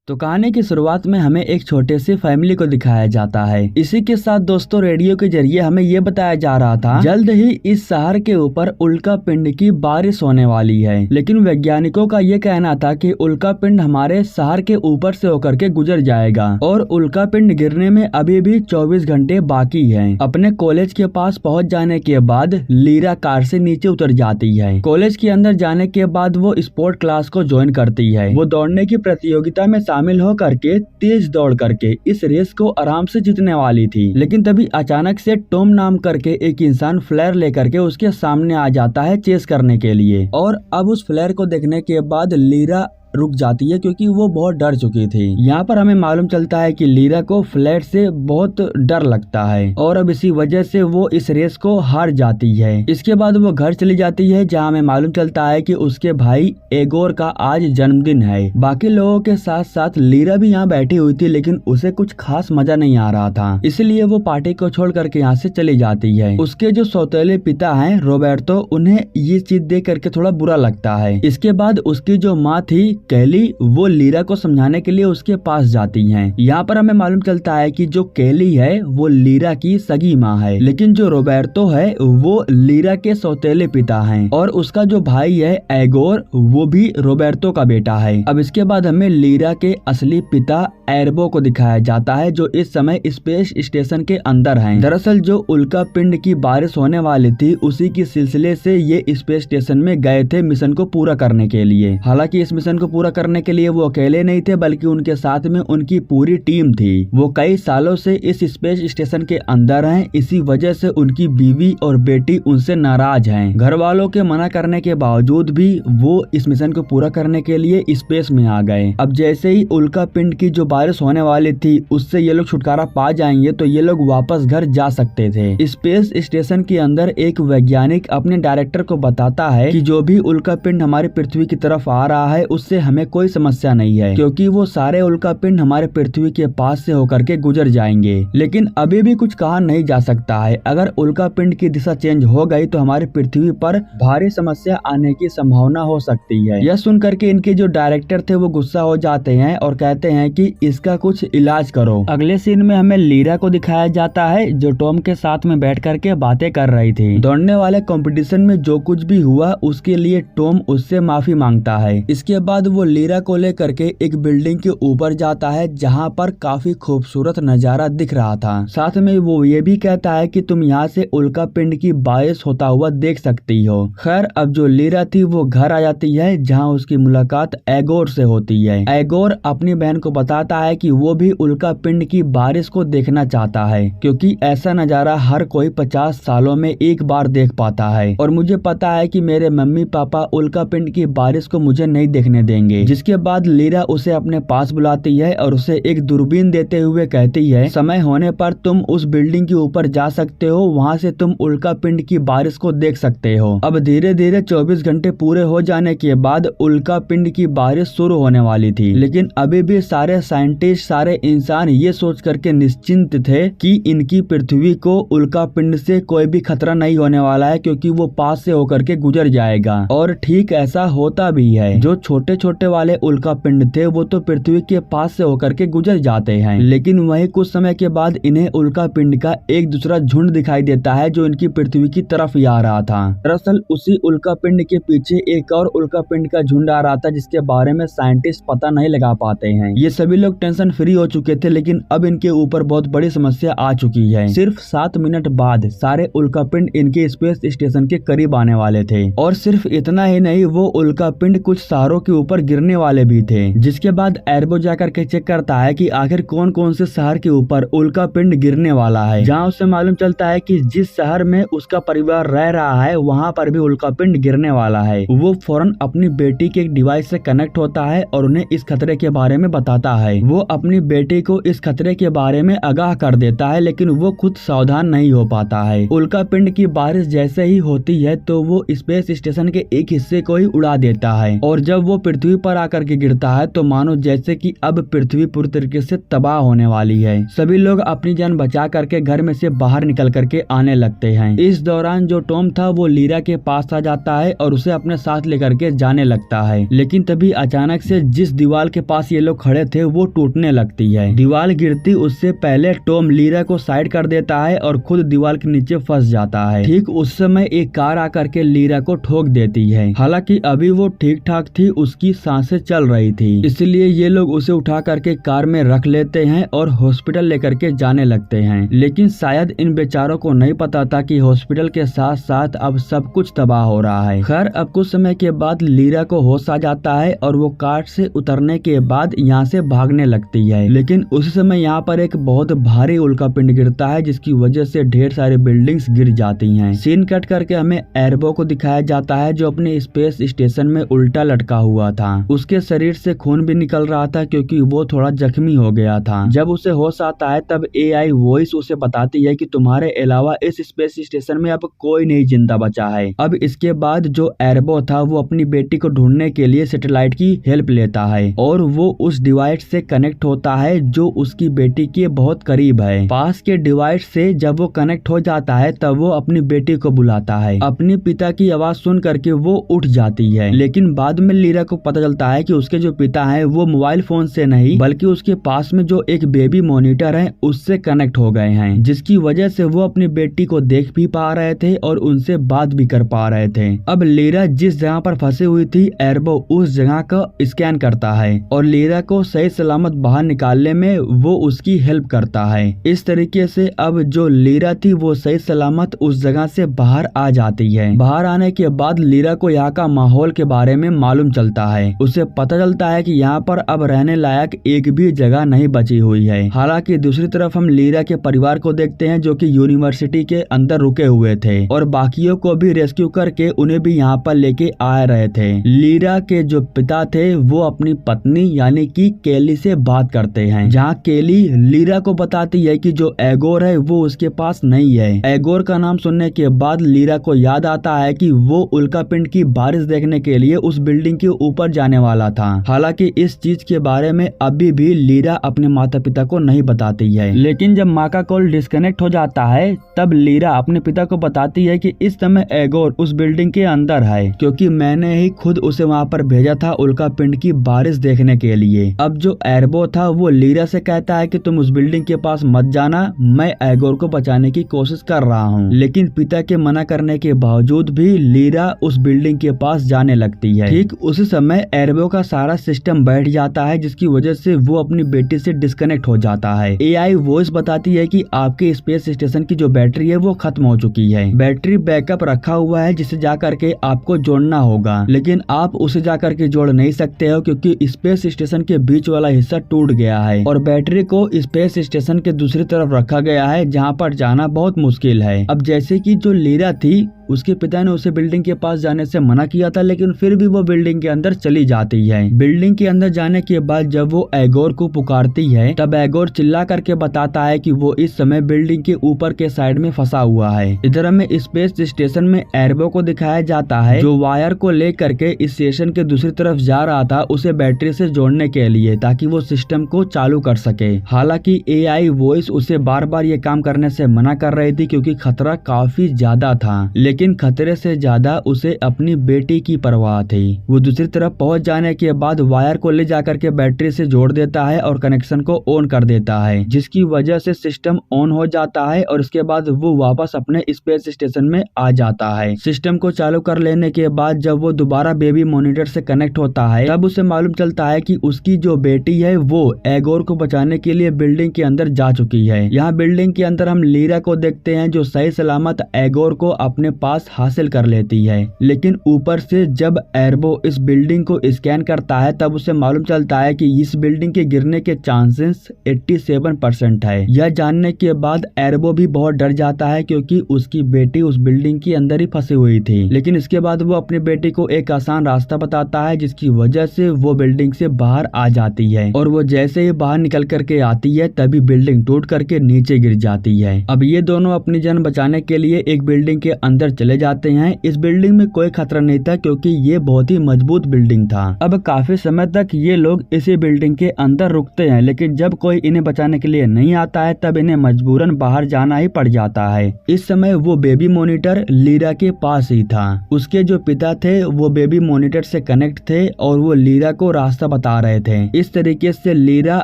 तो कहानी की शुरुआत में हमें एक छोटे से फैमिली को दिखाया जाता है। इसी के साथ दोस्तों रेडियो के जरिए हमें ये बताया जा रहा था जल्द ही इस शहर के ऊपर उल्का पिंड की बारिश होने वाली है। लेकिन वैज्ञानिकों का ये कहना था कि उल्का पिंड हमारे शहर के ऊपर से होकर के गुजर जाएगा और उल्का पिंड गिरने में अभी भी 24 घंटे बाकी है। अपने कॉलेज के पास पहुँच जाने के बाद लीरा कार से नीचे उतर जाती है। कॉलेज के अंदर जाने के बाद वो स्पोर्ट क्लास को ज्वाइन करती है। वो दौड़ने की प्रतियोगिता में शामिल हो करके तेज दौड़ करके इस रेस को आराम से जीतने वाली थी। लेकिन तभी अचानक से टॉम नाम करके एक इंसान फ्लेयर लेकर के उसके सामने आ जाता है चेस करने के लिए। और अब उस फ्लेयर को देखने के बाद लीरा रुक जाती है क्योंकि वो बहुत डर चुकी थी। यहाँ पर हमें मालूम चलता है कि लीरा को फ्लैट से बहुत डर लगता है और अब इसी वजह से वो इस रेस को हार जाती है। इसके बाद वो घर चली जाती है जहाँ हमें मालूम चलता है कि उसके भाई एगोर का आज जन्मदिन है। बाकी लोगों के साथ साथ लीरा भी यहाँ बैठी हुई थी लेकिन उसे कुछ खास मजा नहीं आ रहा था, इसलिए वो पार्टी को छोड़ करके यहाँ से चली जाती है। उसके जो सौतेले पिता हैं रॉबर्टो, उन्हें ये चीज देख करके थोड़ा बुरा लगता है। इसके बाद उसकी जो माँ थी कैली, वो लीरा को समझाने के लिए उसके पास जाती हैं। यहाँ पर हमें मालूम चलता है कि जो कैली है वो लीरा की सगी माँ है, लेकिन जो रोबर्टो है वो लीरा के सौतेले पिता हैं और उसका जो भाई है एगोर, वो भी रोबर्टो का बेटा है। अब इसके बाद हमें लीरा के असली पिता एर्बो को दिखाया जाता है जो इस समय स्पेस स्टेशन के अंदर हैं। दरअसल जो उल्का पिंड की बारिश होने वाली थी उसी की सिलसिले से ये स्पेस स्टेशन में गए थे मिशन को पूरा करने के लिए। हालांकि इस मिशन को पूरा करने के लिए वो अकेले नहीं थे बल्कि उनके साथ में उनकी पूरी टीम थी। वो कई सालों से इस स्पेस स्टेशन के अंदर हैं, इसी वजह से उनकी बीवी और बेटी उनसे नाराज हैं। घर वालों के मना करने के बावजूद भी वो इस मिशन को पूरा करने के लिए स्पेस में आ गए। अब जैसे ही उल्का पिंड की जो बारिश होने वाली थी उससे ये लोग छुटकारा पा जाएंगे तो ये लोग वापस घर जा सकते थे। स्पेस स्टेशन के अंदर एक वैज्ञानिक अपने डायरेक्टर को बताता है कि जो भी उल्का पिंड हमारी पृथ्वी की तरफ आ रहा है उससे हमें कोई समस्या नहीं है क्योंकि वो सारे उल्का पिंड हमारे पृथ्वी के पास से होकर के गुजर जाएंगे। लेकिन अभी भी कुछ कहा नहीं जा सकता है। अगर उल्का पिंड की दिशा चेंज हो गई तो हमारी पृथ्वी पर भारी समस्या आने की संभावना हो सकती है। यह सुन करके इनके जो डायरेक्टर थे वो गुस्सा हो जाते हैं और कहते हैं कि इसका कुछ इलाज करो। अगले सीन में हमें लीरा को दिखाया जाता है जो टॉम के साथ में बैठ करके बातें कर रही थी। दौड़ने वाले कंपटीशन में जो कुछ भी हुआ उसके लिए टॉम उससे माफी मांगता है। इसके बाद वो लीरा को लेकर के एक बिल्डिंग के ऊपर जाता है जहाँ पर काफी खूबसूरत नजारा दिख रहा था। साथ में वो ये भी कहता है कि तुम यहाँ से उल्का पिंड की बारिश होता हुआ देख सकती हो। खैर अब जो लीरा थी वो घर आ जाती है जहाँ उसकी मुलाकात एगोर से होती है। एगोर अपनी बहन को बताता है कि वो भी उल्का पिंड की बारिश को देखना चाहता है क्योंकि ऐसा नजारा हर कोई 50 सालों में एक बार देख पाता है और मुझे पता है कि मेरे मम्मी पापा उल्का पिंड की बारिश को मुझे नहीं देखने देंगे। जिसके बाद लीरा उसे अपने पास बुलाती है और उसे एक दूरबीन देते हुए कहती है समय होने पर तुम उस बिल्डिंग के ऊपर जा सकते हो, वहाँ से तुम उल्का पिंड की बारिश को देख सकते हो। अब धीरे धीरे 24 घंटे पूरे हो जाने के बाद उल्का पिंड की बारिश शुरू होने वाली थी, लेकिन अभी भी सारे साइंटिस्ट, सारे इंसान ये सोच करके निश्चिंत थे कि इनकी पृथ्वी को उल्का पिंड से कोई भी खतरा नहीं होने वाला है क्योंकि वो पास से होकर के गुजर जाएगा। और ठीक ऐसा होता भी है। जो छोटे छोटे वाले उल्का पिंड थे वो तो पृथ्वी के पास से होकर के गुजर जाते हैं, लेकिन वहीं कुछ समय के बाद इन्हें उल्का पिंड का एक दूसरा झुंड दिखाई देता है जो इनकी पृथ्वी की तरफ ही आ रहा था। दरअसल उसी उल्का पिंड के पीछे एक और उल्का पिंड का झुंड आ रहा था जिसके बारे में साइंटिस्ट पता नहीं लगा पाते हैं। ये सभी लोग टेंशन फ्री हो चुके थे लेकिन अब इनके ऊपर बहुत बड़ी समस्या आ चुकी है। सिर्फ 7 मिनट बाद सारे उल्का पिंड इनके स्पेस स्टेशन के करीब आने वाले थे और सिर्फ इतना ही नहीं, वो उल्का पिंड कुछ शहरों के ऊपर गिरने वाले भी थे। जिसके बाद एर्बो जाकर के चेक करता है कि आखिर कौन कौन से शहर के ऊपर उल्का पिंड गिरने वाला है। जहां उसे मालूम चलता है कि जिस शहर में उसका परिवार रह रहा है वहां पर भी उल्का पिंड गिरने वाला है। वो फौरन अपनी बेटी के एक डिवाइस से कनेक्ट होता है और उन्हें इस खतरे के बारे में बताता है। वो अपनी बेटी को इस खतरे के बारे में आगाह कर देता है लेकिन वो खुद सावधान नहीं हो पाता है। उल्का पिंड की बारिश जैसे ही होती है तो वो स्पेस स्टेशन के एक हिस्से को ही उड़ा देता है और जब वो पृथ्वी पृथ्वी पर आकर के गिरता है तो मानो जैसे कि अब पृथ्वी पूरी तरीके से तबाह होने वाली है। सभी लोग अपनी जान बचा करके घर में से बाहर निकल करके आने लगते हैं। इस दौरान जो टॉम था वो लीरा के पास आ जाता है और उसे अपने साथ लेकर के जाने लगता है, लेकिन तभी अचानक से जिस दीवार के पास ये लोग खड़े थे वो टूटने लगती है। दीवार गिरती उससे पहले टॉम लीरा को साइड कर देता है और खुद दीवार के नीचे फंस जाता है। ठीक उस समय एक कार आकर के लीरा को ठोक देती है। हालांकि अभी वो ठीक ठाक थी, उसकी सांसें चल रही थी, इसलिए ये लोग उसे उठा करके कार में रख लेते हैं और हॉस्पिटल लेकर के जाने लगते हैं। लेकिन शायद इन बेचारों को नहीं पता था कि हॉस्पिटल के साथ साथ अब सब कुछ तबाह हो रहा है। खैर अब कुछ समय के बाद लीरा को होश आ जाता है और वो कार से उतरने के बाद यहाँ से भागने लगती है। लेकिन उसी समय यहाँ पर एक बहुत भारी उल्कापिंड गिरता है जिसकी वजह से ढेर सारी बिल्डिंग्स गिर जाती हैं। सीन कट करके हमें एर्बो को दिखाया जाता है जो अपने स्पेस स्टेशन में उल्टा लटका हुआ था। उसके शरीर से खून भी निकल रहा था क्योंकि वो थोड़ा जख्मी हो गया था। जब उसे होश आता है तब AI वॉइस उसे बताती है कि तुम्हारे अलावा इस स्पेस स्टेशन में अब कोई नहीं जिंदा बचा है। अब इसके बाद जो एर्बो था वो अपनी बेटी को ढूंढने के लिए सैटेलाइट की हेल्प लेता है और वो उस डिवाइस से कनेक्ट होता है जो उसकी बेटी के बहुत करीब है। पास के डिवाइस से जब वो कनेक्ट हो जाता है तब वो अपनी बेटी को बुलाता है। अपने पिता की आवाज सुन करके वो उठ जाती है, लेकिन बाद में लीरा को पता चलता है कि उसके जो पिता हैं वो मोबाइल फोन से नहीं बल्कि उसके पास में जो एक बेबी मॉनिटर है उससे कनेक्ट हो गए हैं, जिसकी वजह से वो अपनी बेटी को देख भी पा रहे थे और उनसे बात भी कर पा रहे थे। अब लीरा जिस जगह पर फंसी हुई थी एर्बो उस जगह का स्कैन करता है और लीरा को सही सलामत बाहर निकालने में वो उसकी हेल्प करता है। इस तरीके से अब जो लीरा थी वो सही सलामत उस जगह से बाहर आ जाती है। बाहर आने के बाद लीरा को यहाँ का माहौल के बारे में मालूम चलता है। उसे पता चलता है कि यहाँ पर अब रहने लायक एक भी जगह नहीं बची हुई है। हालांकि दूसरी तरफ हम लीरा के परिवार को देखते हैं जो कि यूनिवर्सिटी के अंदर रुके हुए थे और बाकियों को भी रेस्क्यू करके उन्हें भी यहाँ पर लेके आ रहे थे। लीरा के जो पिता थे वो अपनी पत्नी यानी कि केली से बात करते हैं, जहाँ केली लीरा को बताती है कि जो एगोर है वो उसके पास नहीं है। एगोर का नाम सुनने के बाद लीरा को याद आता है कि वो उल्कापिंड की बारिश देखने के लिए उस बिल्डिंग के ऊपर जाने वाला था। हालांकि इस चीज के बारे में अभी भी लीरा अपने माता पिता को नहीं बताती है। लेकिन जब माँ का कॉल डिस्कनेक्ट हो जाता है तब लीरा अपने पिता को बताती है कि इस समय एगोर उस बिल्डिंग के अंदर है क्योंकि मैंने ही खुद उसे वहाँ पर भेजा था उल्कापिंड की बारिश देखने के लिए। अब जो एर्बो था वो लीरा से कहता है कि तुम उस बिल्डिंग के पास मत जाना, मैं एगोर को बचाने की कोशिश कर रहा हूँ। लेकिन पिता के मना करने के बावजूद भी लीरा उस बिल्डिंग के पास जाने लगती है। ठीक उसी समय एर्बो का सारा सिस्टम बैठ जाता है जिसकी वजह से वो अपनी बेटी से डिस्कनेक्ट हो जाता है। AI वॉइस बताती है कि आपके स्पेस स्टेशन की जो बैटरी है वो खत्म हो चुकी है। बैटरी बैकअप रखा हुआ है जिसे जा करके आपको जोड़ना होगा, लेकिन आप उसे जा करके जोड़ नहीं सकते हो क्योंकि स्पेस स्टेशन के बीच वाला हिस्सा टूट गया है और बैटरी को स्पेस स्टेशन के दूसरी तरफ रखा गया है जहाँ पर जाना बहुत मुश्किल है। अब जैसे कि जो लीरा थी उसके पिता ने उसे बिल्डिंग के पास जाने से मना किया था, लेकिन फिर भी वो बिल्डिंग के अंदर चली जाती है। बिल्डिंग के अंदर जाने के बाद जब वो एगोर को पुकारती है तब एगोर चिल्ला करके बताता है कि वो इस समय बिल्डिंग के ऊपर के साइड में फंसा हुआ है। इधर हमें स्पेस स्टेशन में एर्बो को दिखाया जाता है जो वायर को लेकर के इस स्टेशन के दूसरी तरफ जा रहा था उसे बैटरी से जोड़ने के लिए ताकि वो सिस्टम को चालू कर सके। हालांकि AI वॉइस उसे बार बार ये काम करने से मना कर रही थी क्योंकि खतरा काफी ज्यादा था, लेकिन खतरे से ज्यादा उसे अपनी बेटी की परवाह थी। वो दूसरी तरफ पहुंच जाने के बाद वायर को ले जाकर के बैटरी से जोड़ देता है और कनेक्शन को ऑन कर देता है, जिसकी वजह से सिस्टम ऑन हो जाता है और उसके बाद वो वापस अपने स्पेस स्टेशन में आ जाता है। सिस्टम को चालू कर लेने के बाद जब वो दोबारा बेबी मॉनिटर से कनेक्ट होता है तब उसे मालूम चलता है कि उसकी जो बेटी है वो एगोर को बचाने के लिए बिल्डिंग के अंदर जा चुकी है। यहाँ बिल्डिंग के अंदर हम लीरा को देखते हैं जो सही सलामत एगोर को अपने पास हासिल कर लेती है, लेकिन ऊपर से जब एर्बो इस बिल्डिंग को स्कैन करता है तब उसे मालूम चलता है कि इस बिल्डिंग के गिरने के चांसेस 87% है। यह जानने के बाद एर्बो भी बहुत डर जाता है क्योंकि उसकी बेटी उस बिल्डिंग के अंदर ही फंसी हुई थी, लेकिन इसके बाद वो अपनी बेटी को एक आसान रास्ता बताता है जिसकी वजह से वो बिल्डिंग से बाहर आ जाती है और वो जैसे ही बाहर निकल करके आती है तभी बिल्डिंग टूट करके नीचे गिर जाती है। अब ये दोनों अपनी जान बचाने के लिए एक बिल्डिंग के अंदर चले जाते हैं। इस बिल्डिंग में कोई खतरा नहीं था क्योंकि ये बहुत ही मजबूत बिल्डिंग था। अब काफी समय तक ये लोग इसी बिल्डिंग के अंदर रुकते हैं, लेकिन जब कोई इन्हें बचाने के लिए नहीं आता है तब इन्हें मजबूरन बाहर जाना ही पड़ जाता है। इस समय वो बेबी मॉनिटर लीरा के पास ही था। उसके जो पिता थे वो बेबी मॉनिटर से कनेक्ट थे और वो लीरा को रास्ता बता रहे थे। इस तरीके से लीरा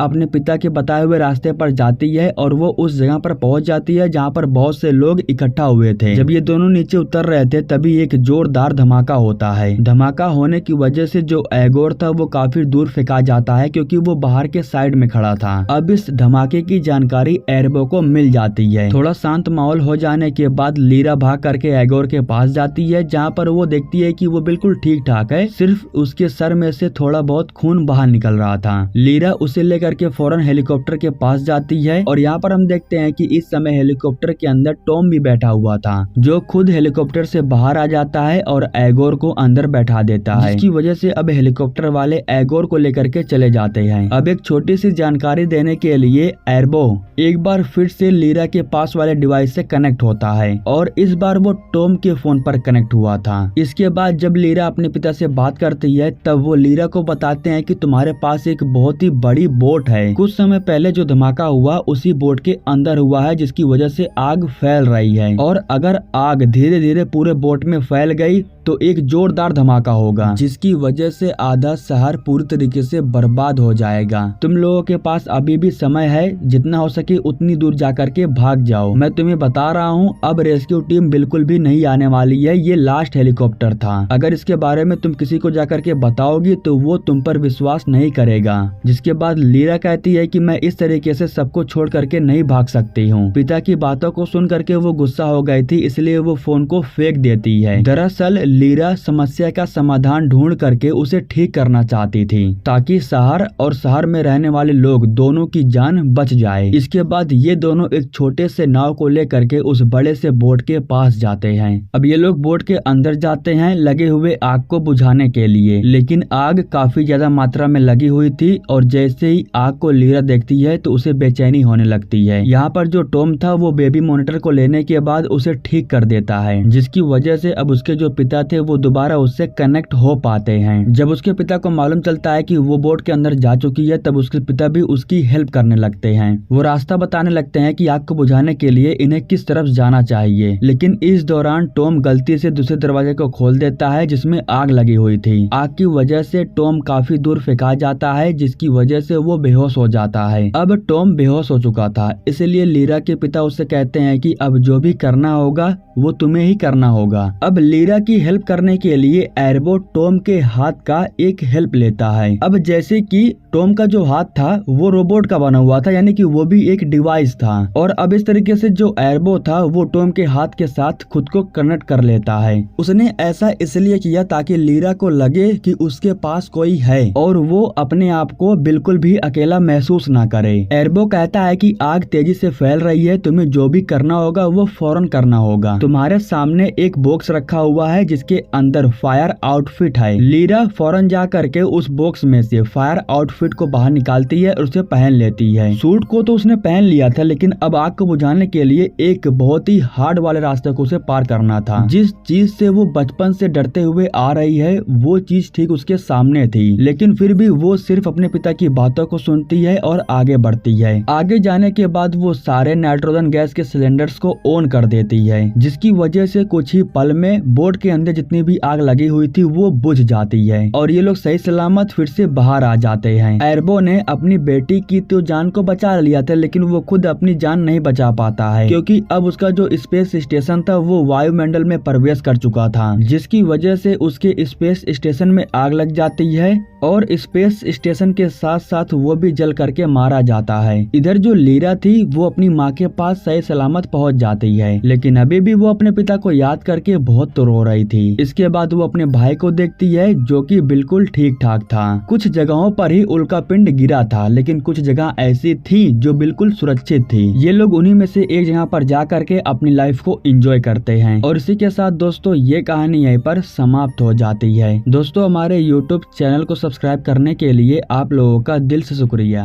अपने पिता के बताए हुए रास्ते पर जाती है और वो उस जगह पर पहुंच जाती है जहां पर बहुत से लोग इकट्ठा हुए थे। जब ये दोनों नीचे उतर रहे थे तभी एक जोरदार धमाका होता है। धमाका होने की वजह से जो एगोर था वो काफी दूर फेंका जाता है क्योंकि वो बाहर के साइड में खड़ा था। अब इस धमाके की जानकारी एरबो को मिल जाती है। थोड़ा शांत माहौल हो जाने के बाद लीरा भाग करके एगोर के पास जाती है, जहाँ पर वो देखती है कि वो बिल्कुल ठीक ठाक है, सिर्फ उसके सर में से थोड़ा बहुत खून बाहर निकल रहा था। लीरा उसे लेकर के फौरन हेलीकॉप्टर के पास जाती है और यहाँ पर हम देखते हैं कि इस समय हेलीकॉप्टर के अंदर टॉम भी बैठा हुआ था, जो खुद हेलीकॉप्टर से बाहर आ जाता है और एगोर को अंदर बैठा देता है, जिसकी वजह से अब हेलीकॉप्टर वाले एगोर को लेकर के चले जाते हैं। अब एक छोटी सी जानकारी देने के लिए एरबो एक बार फिर से लीरा के पास वाले डिवाइस से कनेक्ट होता है और इस बार वो टॉम के फोन पर कनेक्ट हुआ था। इसके बाद जब लीरा अपने पिता से बात करती है तब वो लीरा को बताते हैं कि तुम्हारे पास एक बहुत ही बड़ी बोट है। कुछ समय पहले जो धमाका हुआ उसी बोट के अंदर हुआ है, जिसकी वजह से आग फैल रही है और अगर आग धीरे धीरे पूरे बोट में फैल गई तो एक जोरदार धमाका होगा, जिसकी वजह से आधा शहर पूरी तरीके से बर्बाद हो जाएगा। तुम लोगों के पास अभी भी समय है, जितना हो सके उतनी दूर जाकर के भाग जाओ। मैं तुम्हें बता रहा हूँ अब रेस्क्यू टीम बिल्कुल भी नहीं आने वाली है, ये लास्ट हेलीकॉप्टर था। अगर इसके बारे में तुम किसी को जाकर के बताओगी तो वो तुम पर विश्वास नहीं करेगा। जिसके बाद लीरा कहती है कि मैं इस तरीके से सबको छोड़ करके नहीं भाग सकती हूँ। पिता की बातों को सुन करके वो गुस्सा हो गई थी, इसलिए वो फोन को फेंक देती है। दरअसल लीरा समस्या का समाधान ढूंढ करके उसे ठीक करना चाहती थी ताकि शहर और शहर में रहने वाले लोग दोनों की जान बच जाए। इसके बाद ये दोनों एक छोटे से नाव को लेकर के उस बड़े से बोट के पास जाते हैं। अब ये लोग बोट के अंदर जाते हैं लगे हुए आग को बुझाने के लिए, लेकिन आग काफी ज्यादा मात्रा में लगी हुई थी और जैसे ही आग को लीरा देखती है तो उसे बेचैनी होने लगती है। यहाँ पर जो टॉम था वो बेबी मॉनिटर को लेने के बाद उसे ठीक कर देता है, जिसकी वजह से अब उसके जो पिता थे वो दोबारा उससे कनेक्ट हो पाते हैं। जब उसके पिता को मालूम चलता है कि वो बोट के अंदर जा चुकी है तब उसके पिता भी उसकी हेल्प करने लगते हैं। वो रास्ता बताने लगते हैं कि आग को बुझाने के लिए इन्हें किस तरफ जाना चाहिए, लेकिन इस दौरान टॉम गलती से दूसरे दरवाजे को खोल देता है जिसमें आग लगी हुई थी। आग की वजह से टॉम काफी दूर फेंका जाता है, जिसकी वजह से वो बेहोश हो जाता है। अब टॉम बेहोश हो चुका था, इसलिए लीरा के पिता उससे कहते हैं कि अब जो भी करना होगा वो तुम्हें ही करना होगा। अब लीरा की हेल्प करने के लिए एरबो टॉम के हाथ का एक हेल्प लेता है। अब जैसे कि टॉम का जो हाथ था वो रोबोट का बना हुआ था, यानी कि वो भी एक डिवाइस था, और अब इस तरीके से जो एरबो था वो टॉम के हाथ के साथ खुद को कनेक्ट कर लेता है। उसने ऐसा इसलिए किया ताकि लीरा को लगे कि उसके पास कोई है और वो अपने आप को बिल्कुल भी अकेला महसूस ना करे। एरबो कहता है कि आग तेजी से फैल रही है, तुम्हें जो भी करना होगा वो फौरन करना होगा। तुम्हारे सामने एक बॉक्स रखा हुआ है जिसके अंदर फायर आउटफिट है। लीरा फौरन जा करके उस बॉक्स में से फायर आउटफिट को बाहर निकालती है और उसे पहन लेती है। सूट को तो उसने पहन लिया था, लेकिन अब आग को बुझाने के लिए एक बहुत ही हार्ड वाले रास्ते को उसे पार करना था। जिस चीज से वो बचपन से डरते हुए आ रही है वो चीज ठीक उसके सामने थी, लेकिन फिर भी वो सिर्फ अपने पिता की बातों को सुनती है और आगे बढ़ती है। आगे जाने के बाद वो सारे नाइट्रोजन गैस के सिलेंडर्स को ऑन कर देती है, जिसकी वजह से कुछ ही पल में बोट के अंदर जितनी भी आग लगी हुई थी वो बुझ जाती है और ये लोग सही सलामत फिर से बाहर आ जाते हैं। एरबो ने अपनी बेटी की तो जान को बचा लिया था, लेकिन वो खुद अपनी जान नहीं बचा पाता है क्योंकि अब उसका जो स्पेस स्टेशन था वो वायुमंडल में प्रवेश कर चुका था, जिसकी वजह से उसके स्पेस स्टेशन में आग लग जाती है और स्पेस स्टेशन के साथ साथ वो भी जल करके मारा जाता है। इधर जो लीरा थी वो अपनी माँ के पास सही सलामत पहुँच जाती है, लेकिन अभी भी वो अपने पिता को याद करके बहुत रो रही थी। इसके बाद वो अपने भाई को देखती है जो कि बिल्कुल ठीक ठाक था। कुछ जगहों पर ही उल्का पिंड गिरा था, लेकिन कुछ जगह ऐसी थी जो बिल्कुल सुरक्षित थी। ये लोग उन्हीं में से एक जगह पर जा करके अपनी लाइफ को एंजॉय करते हैं। और इसी के साथ दोस्तों ये कहानी यहीं पर समाप्त हो जाती है। दोस्तों हमारे YouTube चैनल को सब्सक्राइब करने के लिए आप लोगों का दिल से शुक्रिया।